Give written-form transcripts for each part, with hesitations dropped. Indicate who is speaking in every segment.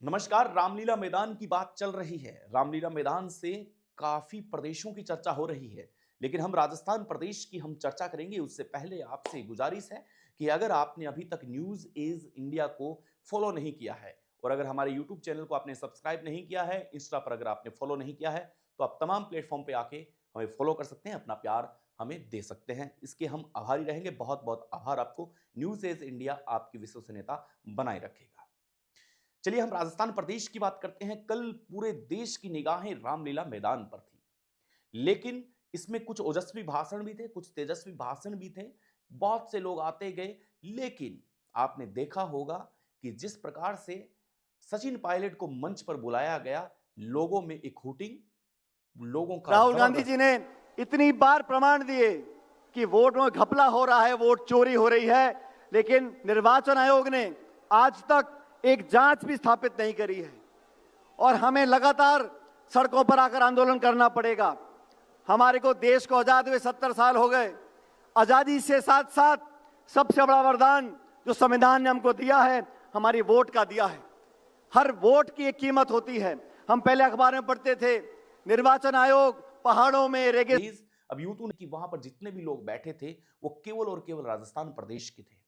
Speaker 1: नमस्कार। रामलीला मैदान की बात चल रही है। रामलीला मैदान से काफी प्रदेशों की चर्चा हो रही है, लेकिन हम राजस्थान प्रदेश की हम चर्चा करेंगे उससे पहले आपसे गुजारिश है कि अगर आपने अभी तक न्यूज एज इंडिया को फॉलो नहीं किया है और अगर हमारे यूट्यूब चैनल को आपने सब्सक्राइब नहीं किया है, इंस्टा पर अगर आपने फॉलो नहीं किया है, तो आप तमाम प्लेटफॉर्म पे आके हमें फॉलो कर सकते हैं, अपना प्यार हमें दे सकते हैं। इसके हम आभारी रहेंगे। बहुत बहुत आभार आपको। न्यूज एज इंडिया आपकी विश्वसनीयता बनाए रखेगा। चलिए हम राजस्थान प्रदेश की बात करते हैं। कल पूरे देश की निगाहें रामलीला मैदान पर थी, लेकिन इसमें कुछ ओजस्वी भाषण भी थे, कुछ तेजस्वी भाषण भी थे। बहुत से लोग आते गए, लेकिन आपने देखा होगा कि जिस प्रकार से सचिन पायलट को मंच पर बुलाया गया, लोगों में एक हुटिंग, लोगों का
Speaker 2: राहुल गांधी
Speaker 1: जबरदस्त।
Speaker 2: जी ने इतनी बार प्रमाण दिए कि वोट में घपला हो रहा है, वोट चोरी हो रही है, लेकिन निर्वाचन आयोग ने आज तक एक जांच भी स्थापित नहीं करी है और हमें लगातार सड़कों पर आकर आंदोलन करना पड़ेगा। हमारे को देश को आजाद हुए 70 साल हो गए। आजादी से साथ साथ सबसे बड़ा वरदान जो संविधान ने हमको दिया है, हमारी वोट का दिया है। हर वोट की एक कीमत होती है। हम पहले अखबार में पढ़ते थे, निर्वाचन आयोग पहाड़ों में
Speaker 1: प्लीज अब यूं तो नहीं कि वहां पर जितने भी लोग बैठे थे वो केवल और केवल राजस्थान प्रदेश के थे।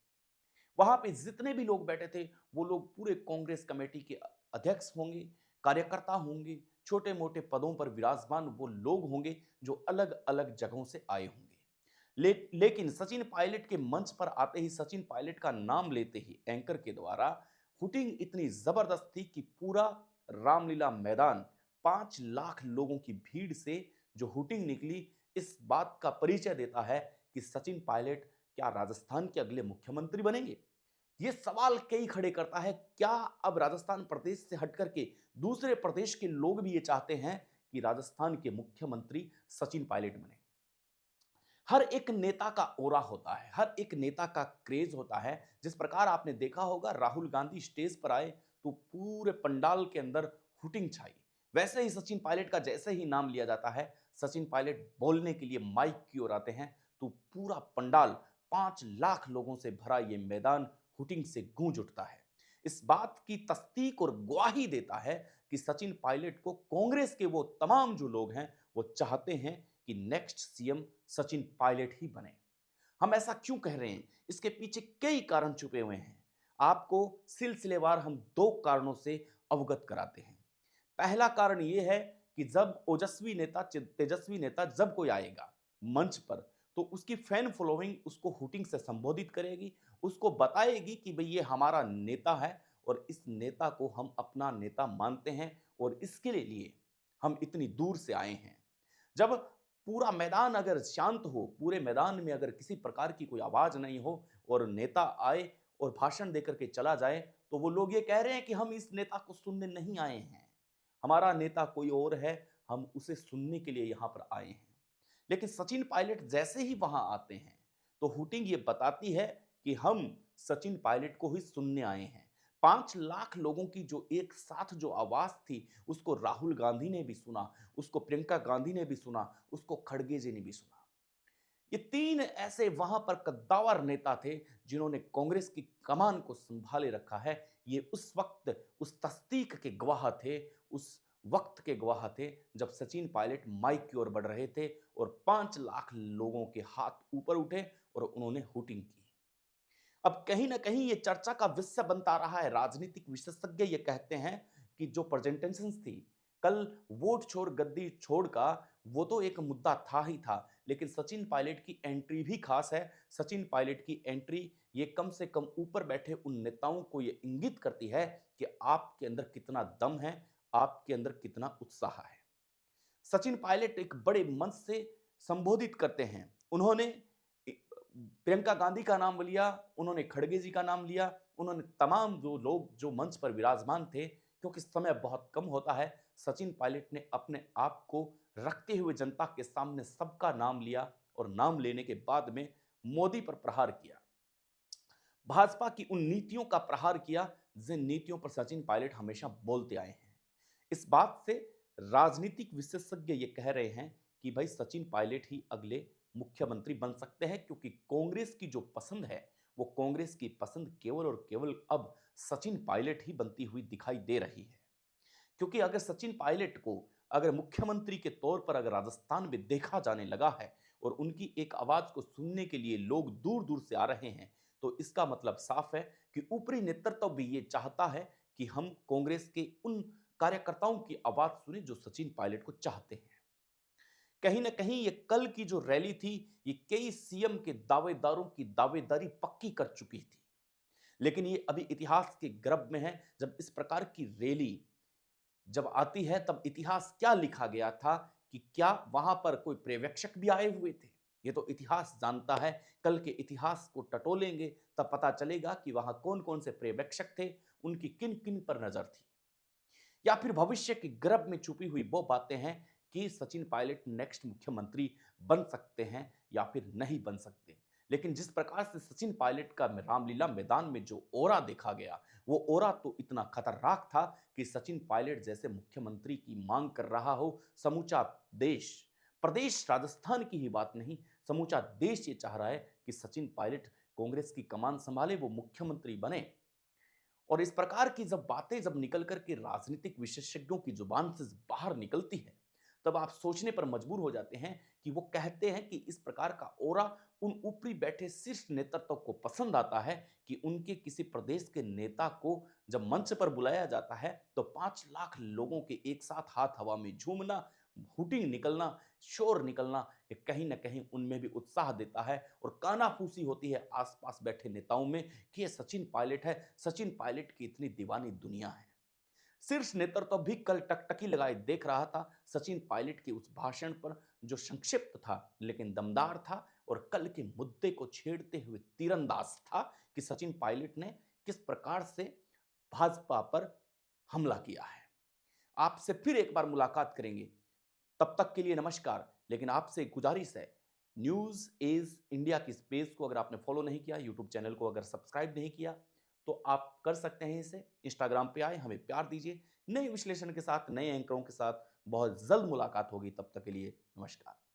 Speaker 1: वहां पे जितने भी लोग बैठे थे वो लोग पूरे कांग्रेस कमेटी के अध्यक्ष होंगे, कार्यकर्ता होंगे, छोटे मोटे पदों पर विराजमान वो लोग होंगे जो अलग अलग जगहों से आए होंगे। लेकिन सचिन पायलट के मंच पर आते ही, सचिन पायलट का नाम लेते ही एंकर के द्वारा हुटिंग इतनी जबरदस्त थी कि पूरा रामलीला मैदान 5 लाख लोगों की भीड़ से जो हुटिंग निकली, इस बात का परिचय देता है कि सचिन पायलट क्या राजस्थान के अगले मुख्यमंत्री बनेंगे। ये सवाल कई खड़े करता है, क्या अब राजस्थान प्रदेश से हटकर के दूसरे प्रदेश के लोग भी ये चाहते हैं कि राजस्थान के मुख्यमंत्री सचिन पायलट बने। हर एक नेता का ओरा होता है, हर एक नेता का क्रेज होता है। जिस प्रकार आपने देखा होगा राहुल गांधी स्टेज पर आए तो पूरे पंडाल के अंदर हुटिंग छाई। वैसे ही सचिन पायलट का जैसे ही नाम लिया जाता है, सचिन पायलट बोलने के लिए माइक की ओर आते हैं, तो पूरा पंडाल 5 लाख लोगों से भरा ये मैदान हुटिंग से गूंज उठता है। इस बात की तस्दीक और गवाही देता है कि सचिन पायलट को कांग्रेस के वो तमाम जो लोग हैं वो चाहते हैं कि नेक्स्ट सीएम सचिन पायलट ही बने। हम ऐसा क्यों कह रहे हैं, इसके पीछे कई कारण छुपे हुए हैं। आपको सिलसिलेवार हम 2 कारणों से अवगत कराते हैं। पहला कारण यह है कि जब ओजस्वी नेता, तेजस्वी नेता जब कोई आएगा मंच पर, तो उसकी फैन फॉलोइंग उसको हुटिंग से संबोधित करेगी, उसको बताएगी कि भाई ये हमारा नेता है और इस नेता को हम अपना नेता मानते हैं और इसके लिए हम इतनी दूर से आए हैं। जब पूरा मैदान अगर शांत हो, पूरे मैदान में अगर किसी प्रकार की कोई आवाज नहीं हो और नेता आए और भाषण देकर के चला जाए, तो वो लोग ये कह रहे हैं कि हम इस नेता को सुनने नहीं आए हैं, हमारा नेता कोई और है, हम उसे सुनने के लिए यहां पर आए हैं। लेकिन सचिन पायलट जैसे ही वहां आते हैं, तो हुटिंग ये बताती है कि हम सचिन पायलट को ही सुनने आए हैं। 5 लाख लोगों की जो एक साथ जो आवाज थी, उसको राहुल गांधी ने भी सुना, उसको प्रियंका गांधी ने भी सुना, उसको खड़गे जी ने भी सुना। ये 3 ऐसे वहां पर कद्दावर नेता थे जिन्होंने कांग्रेस की कमान को संभाले रखा है। ये उस वक्त उस तस्दीक के गवाह थे, उस वक्त के गवाह थे जब सचिन पायलट माइक की ओर बढ़ रहे थे और 5 लाख लोगों के हाथ ऊपर उठे और उन्होंने हुटिंग की। अब कहीं ना कहीं ये चर्चा का विषय बनता रहा है। राजनीतिक विशेषज्ञ ये कहते हैं कि जो प्रेजेंटेशंस थी कल, वोट छोड़ गद्दी छोड़ का, वो तो एक मुद्दा था ही था, लेकिन सचिन पायलट की एंट्री भी खास है। सचिन पायलट की एंट्री ये कम से कम ऊपर बैठे उन नेताओं को ये इंगित करती है कि आपके अंदर कितना दम है, आपके अंदर कितना उत्साह है। सचिन पायलट एक बड़े मंच से संबोधित करते हैं। उन्होंने प्रियंका गांधी का नाम लिया, उन्होंने खड़गे जी का नाम लिया, उन्होंने तमाम जो लोग जो मंच पर विराजमान थे, क्योंकि समय बहुत कम होता है, सचिन पायलट ने अपने आप को रखते हुए जनता के सामने सबका नाम लिया और नाम लेने के बाद में मोदी पर प्रहार किया, भाजपा की उन नीतियों का प्रहार किया जिन नीतियों पर सचिन पायलट हमेशा बोलते आए हैं। इस बात से राजनीतिक विशेषज्ञ ये कह रहे हैं कि भाई सचिन पायलट ही अगले मुख्यमंत्री बन सकते हैं, क्योंकि कांग्रेस की जो पसंद है वो कांग्रेस की पसंद केवल और केवल अब सचिन पायलट ही बनती हुई दिखाई दे रही है। क्योंकि अगर सचिन पायलट को अगर मुख्यमंत्री के तौर पर अगर राजस्थान में देखा जाने लगा है और उनकी एक आवाज को सुनने के लिए लोग दूर दूर से आ रहे हैं, तो इसका मतलब साफ है कि ऊपरी नेतृत्व भी ये चाहता है कि हम कांग्रेस के उन कार्यकर्ताओं की आवाज सुने जो सचिन पायलट को चाहते हैं। कहीं ना कहीं ये कल की जो रैली थी, ये कई सीएम के दावेदारों की दावेदारी पक्की कर चुकी थी। लेकिन ये अभी इतिहास के गर्भ में है। जब इस प्रकार की रैली जब आती है, तब इतिहास क्या लिखा गया था कि क्या वहां पर कोई पर्यवेक्षक भी आए हुए थे? ये तो इतिहास जानता है। कल के इतिहास को टटोलेंगे तब पता चलेगा कि वहां कौन कौन से पर्यवेक्षक थे, उनकी किन किन पर नजर थी, या फिर भविष्य के गर्भ में छुपी हुई वो बातें हैं कि सचिन पायलट नेक्स्ट मुख्यमंत्री बन सकते हैं या फिर नहीं बन सकते। लेकिन जिस प्रकार से सचिन पायलट का रामलीला मैदान में जो ओरा देखा गया, वो ओरा तो इतना खतरनाक था कि सचिन पायलट जैसे मुख्यमंत्री की मांग कर रहा हो समूचा देश। प्रदेश राजस्थान की ही बात नहीं, समूचा देश ये चाह रहा है कि सचिन पायलट कांग्रेस की कमान संभाले, वो मुख्यमंत्री बने। और इस प्रकार की जब बातें जब निकल कर के राजनीतिक विशेषज्ञों की जुबान से बाहर निकलती है, तब आप सोचने पर मजबूर हो जाते हैं कि वो कहते हैं कि इस प्रकार का ओरा उन ऊपरी बैठे शीर्ष नेतृत्व को पसंद आता है कि उनके किसी प्रदेश के नेता को जब मंच पर बुलाया जाता है, तो 5 लाख लोगों के एक साथ हाथ हवा में झूमना, हुटिंग निकलना, शोर निकलना, ये कहीं ना कहीं उनमें भी उत्साह देता है और कानाफूसी होती है आसपास बैठे नेताओं में कि ये सचिन पायलट है, सचिन पायलट की इतनी दीवानी दुनिया है। शीर्ष नेतृत्व भी कल टकटकी लगाए देख रहा था सचिन पायलट के उस भाषण पर, जो संक्षिप्त था लेकिन दमदार था और कल के मुद्दे को छेड़ते हुए तीरंदाज था कि सचिन पायलट ने किस प्रकार से भाजपा पर हमला किया है। आपसे फिर एक बार मुलाकात करेंगे, तब तक के लिए नमस्कार। लेकिन आपसे एक गुजारिश है, न्यूज एज इंडिया की पेज को अगर आपने फॉलो नहीं किया, यूट्यूब चैनल को अगर सब्सक्राइब नहीं किया, तो आप कर सकते हैं इसे। इंस्टाग्राम पे आए, हमें प्यार दीजिए। नए विश्लेषण के साथ, नए एंकरों के साथ बहुत जल्द मुलाकात होगी। तब तक के लिए नमस्कार।